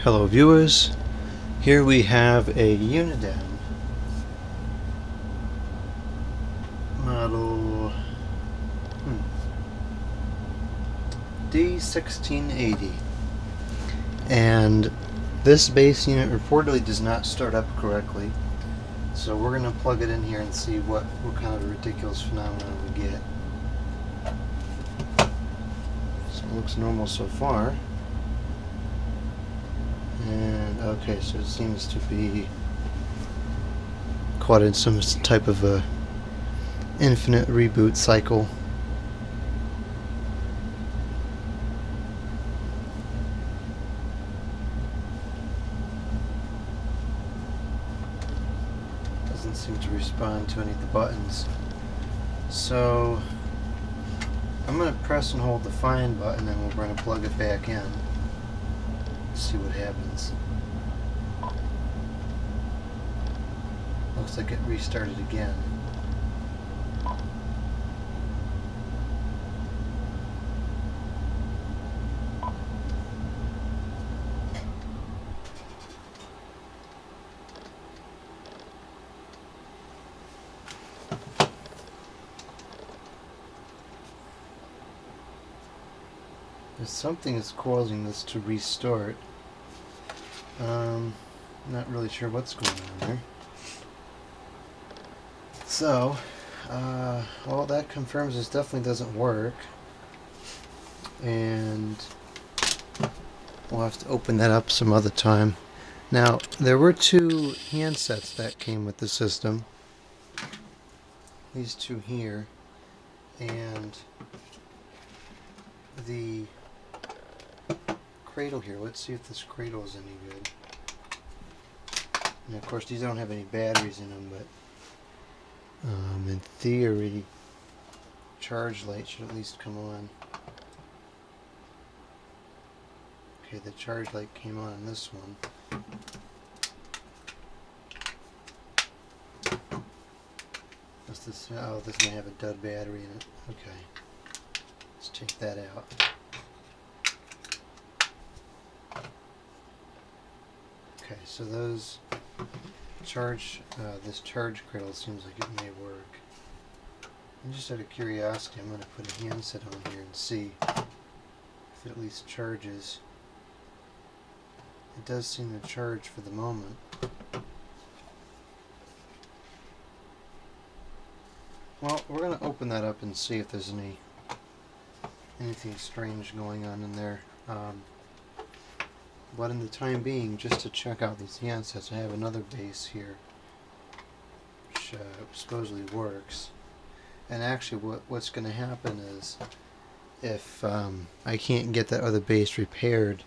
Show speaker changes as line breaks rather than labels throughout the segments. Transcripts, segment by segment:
Hello viewers, here we have a Uniden model D1680, and this base unit reportedly does not start up correctly, so we're going to plug it in here and see what kind of a ridiculous phenomenon we get. So it looks normal so far. And okay, so it seems to be caught in some type of a infinite reboot cycle. Doesn't seem to respond to any of the buttons. So I'm going to press and hold the find button and we're going to plug it back in. See what happens. Looks like it restarted again. There's something that's causing this to restart. Not really sure what's going on there. So, well, that confirms this definitely doesn't work. And we'll have to open that up some other time. Now, there were two handsets that came with the system. These two here. And the cradle here. Let's see if this cradle is any good. And of course, these don't have any batteries in them, but in theory, charge light should at least come on. Okay, the charge light came on this one. What's this? Oh, this may have a dud battery in it. Okay, let's take that out. Okay, so those this charge cradle seems like it may work. And just out of curiosity, I'm going to put a handset on here and see if it at least charges. It does seem to charge for the moment. Well, we're going to open that up and see if there's anything strange going on in there. But in the time being, just to check out these handsets, I have another base here which supposedly works. And actually what's going to happen is, if I can't get that other base repaired,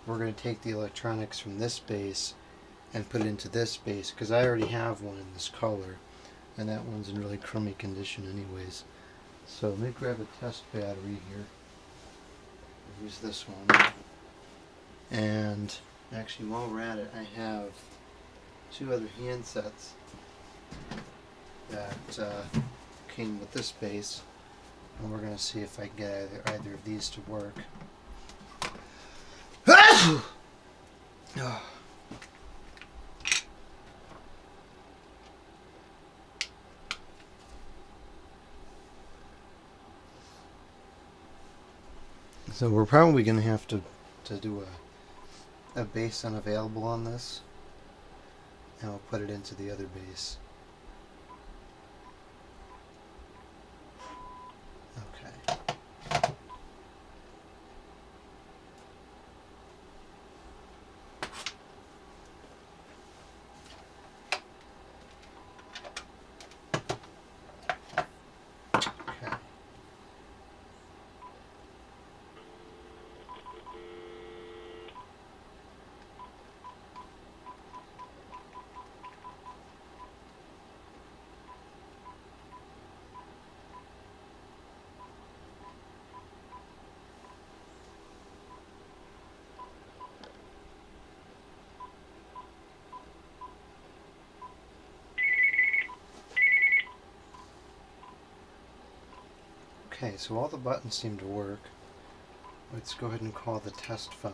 we're going to take the electronics from this base and put it into this base, because I already have one in this color, and that one's in really crummy condition anyways. So let me grab a test battery here. I'll use this one. And actually, while we're at it, I have two other handsets that came with this base, and we're going to see if I can get either of these to work. So we're probably going to have to do a base unavailable on this, and I'll put it into the other base. Okay. Okay. Okay, so all the buttons seem to work. Let's go ahead and call the test phone.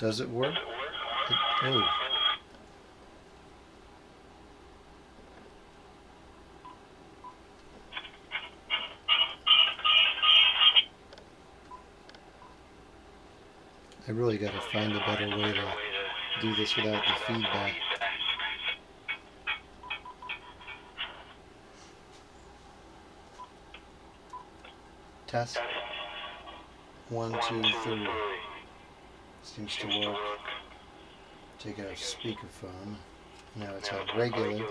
Does it work? Oh. I really got to find a better way to do this without the feedback. Test. 1, 2, 3. Seems to work. Take out speakerphone. Now it's on regular.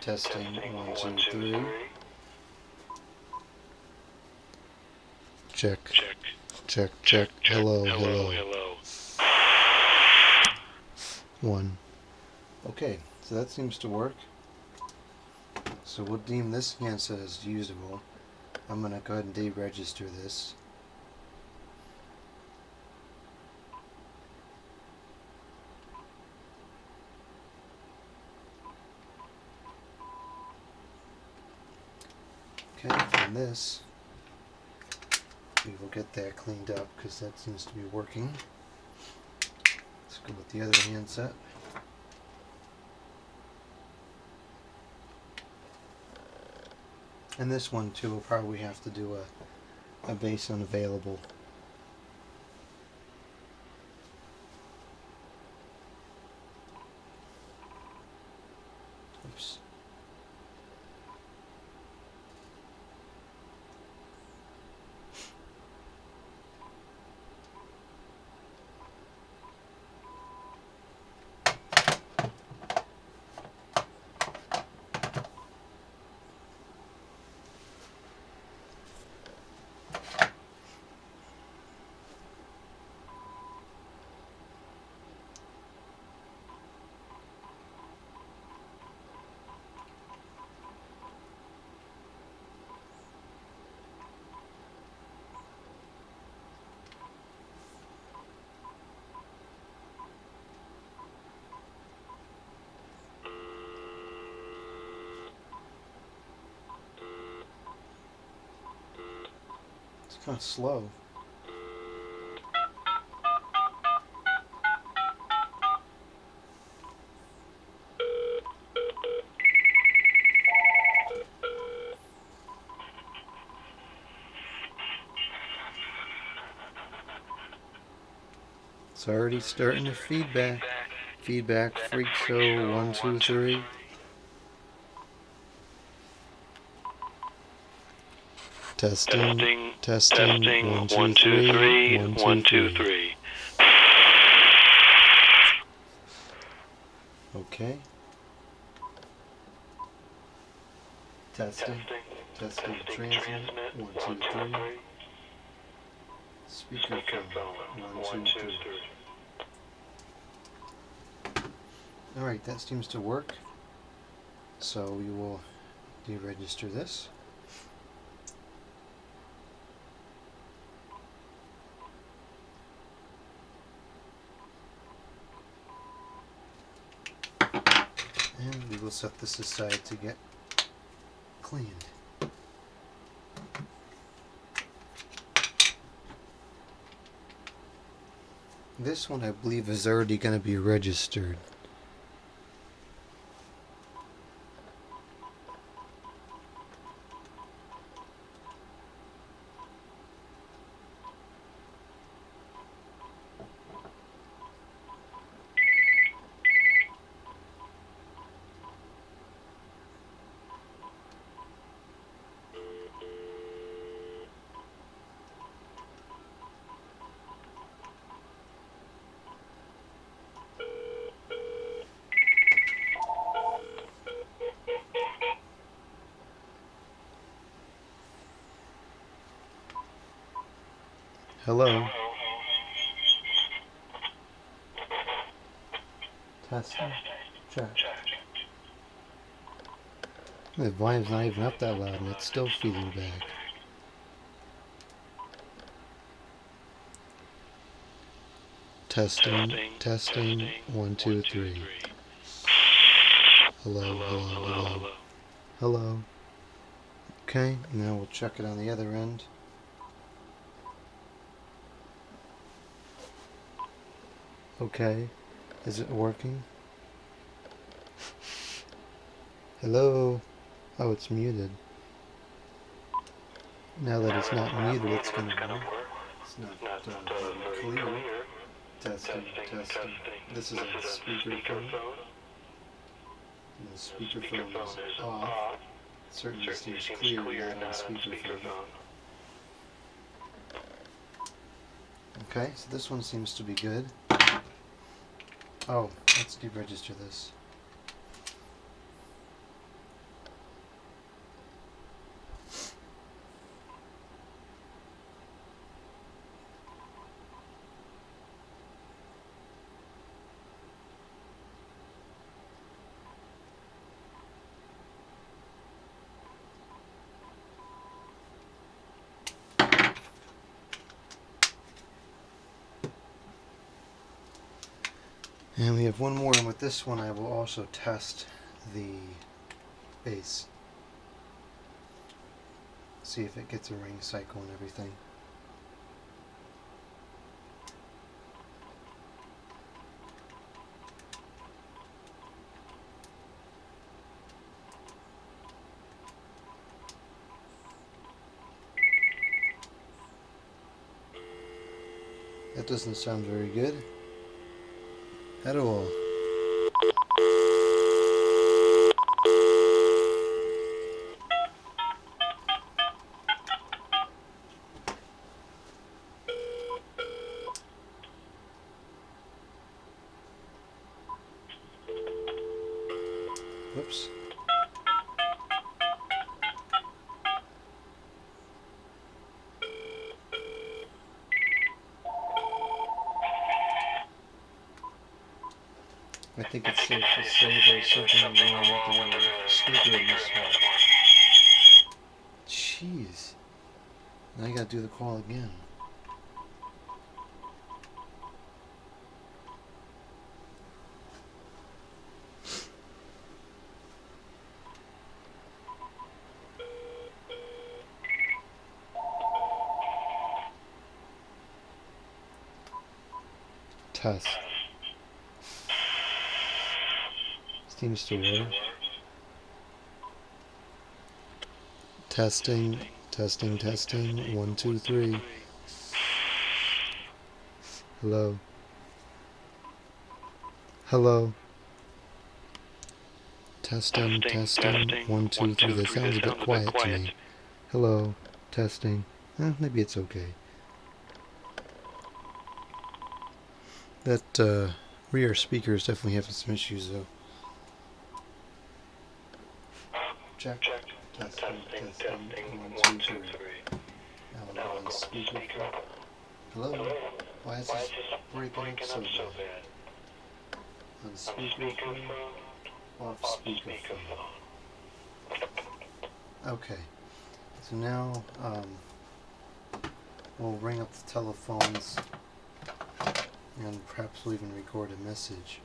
Testing. 1, 2, 3. Check. Check, check. Hello, hello. 1. Okay, so that seems to work. So we'll deem this handset as usable. I'm going to go ahead and deregister this. Okay, and this, we will get that cleaned up because that seems to be working. Let's go with the other handset. And this one too will probably have to do a base unavailable. Oops. It's kind of slow. It's already starting to feedback. Feedback freak show 1, 2, 3. Testing. 1, 2, 3. 1, 2, 3. Okay. Testing. Transmit. 1, 2, 3. Speakerphone. 1, 2, 3. Alright, that seems to work. So we will deregister this. And we will set this aside to get cleaned. This one I believe is already going to be registered. Hello. Testing. Check. The volume's not even up that loud and it's still feeding back. Testing. 1, 2, 3. Hello. Hello. Okay, now we'll check it on the other end. Okay. Is it working? Hello? Oh, it's muted. Now that it's not muted, it's going to work. It's not very clear. Testing, testing. This is on speakerphone. And the speakerphone is off. It certainly seems clear not on speakerphone. Okay, so this one seems to be good. Oh, let's deregister this. And we have one more, and with this one I will also test the bass. See if it gets a ring cycle and everything. That doesn't sound very good at all. Whoops. I think it's safe to say there's something wrong with the speaker in this one. Jeez. Now I gotta do the call again. Test. Seems to work. Testing, testing, testing. 1, 2, 3. Hello. Hello. Testing, testing. 1, 2, 3. That sounds a bit quiet to me. Hello. Testing. Maybe it's okay. That rear speaker is definitely having some issues though. Check. Testing, testing. 1, 2, 3. Now we're on speakerphone. Hello? Why is this breaking up so bad? On speakerphone, off speakerphone. Okay, so now we'll ring up the telephones and perhaps we'll even record a message.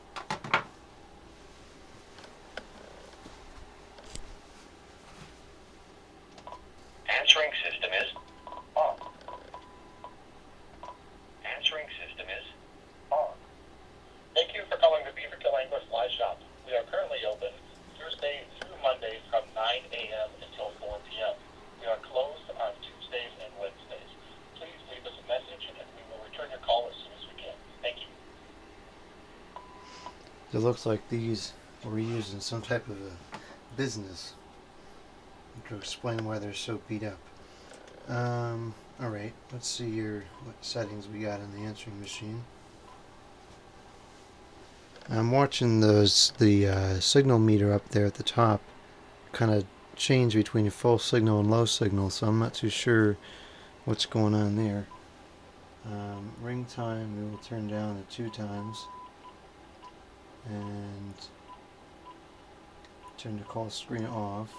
Answering system is on. Answering system is on. Thank you for calling the Beaverkill Anglers Live Shop. We are currently open Thursday through Monday from 9 a.m. until 4 p.m. We are closed on Tuesdays and Wednesdays. Please leave us a message and we will return your call as soon as we can. Thank you.
It looks like these were used in some type of a business to explain why they're so beat up. Alright, let's see here what settings we got on the answering machine. I'm watching the signal meter up there at the top kind of change between full signal and low signal, so I'm not too sure what's going on there. Ring time we will turn down to 2 times and turn the call screen off.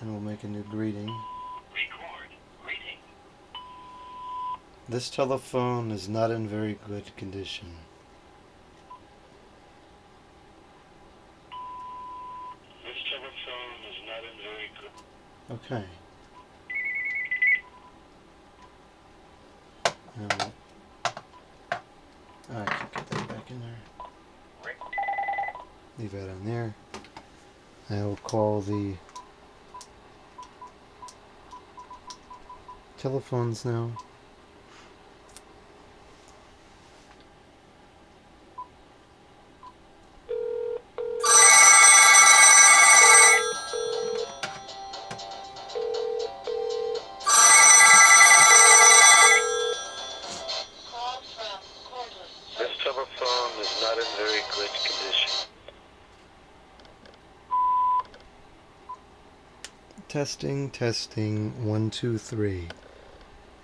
And we'll make a new greeting.
Record greeting.
This telephone is not in very good condition.
This telephone is not in very good.
Okay. No. I can't get that back in there. Leave that on there. I will call the telephones now.
This telephone is not in very good condition.
Testing, testing, 1, 2, 3.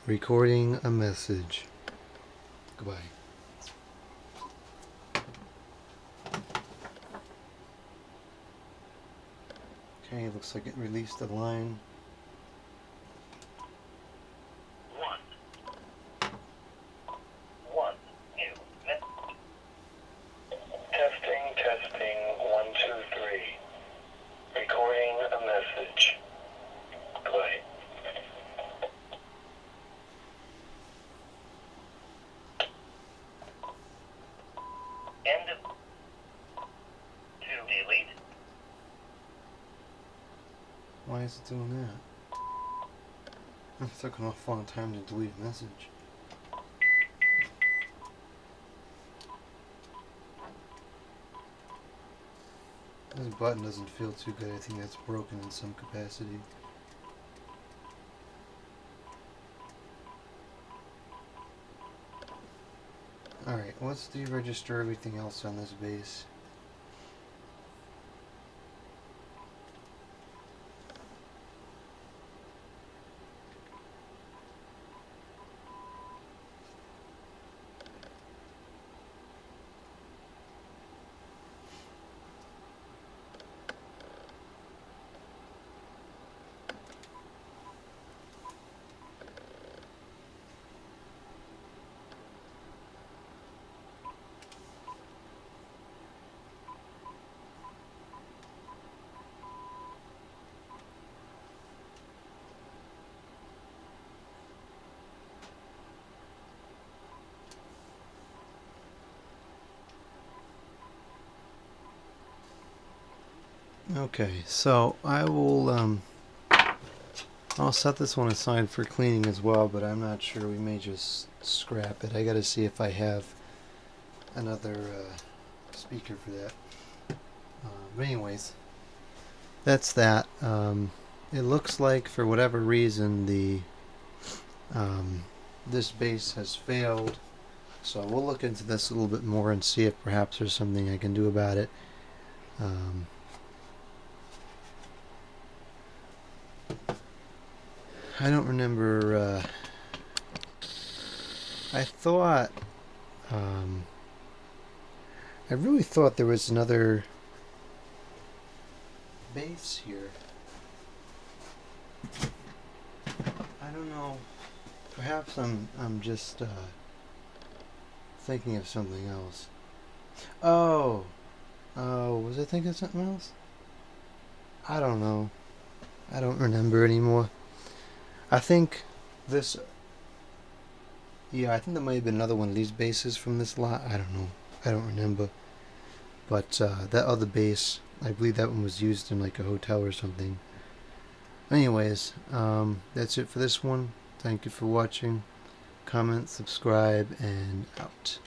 Recording a message. Goodbye. Okay, looks like it released the line.
Testing, testing, 1, 2, 3. Recording a message. Play. End of. To delete.
Why is it doing that? It took an awful long time to delete a message. This button doesn't feel too good. I think that's broken in some capacity. Alright, let's deregister everything else on this base. Okay, so I'll set this one aside for cleaning as well, but I'm not sure. We may just scrap it. I gotta see if I have another speaker for that. But anyways, that's that. It looks like for whatever reason this base has failed. So we'll look into this a little bit more and see if perhaps there's something I can do about it. I don't remember. I thought. I really thought there was another base here. I don't know. Perhaps I'm just thinking of something else. Oh, was I thinking of something else? I don't know. I don't remember anymore. I think this. Yeah, I think there might have been another one of these bases from this lot. I don't know. I don't remember. But that other base, I believe that one was used in like a hotel or something. Anyways, that's it for this one. Thank you for watching. Comment, subscribe, and out.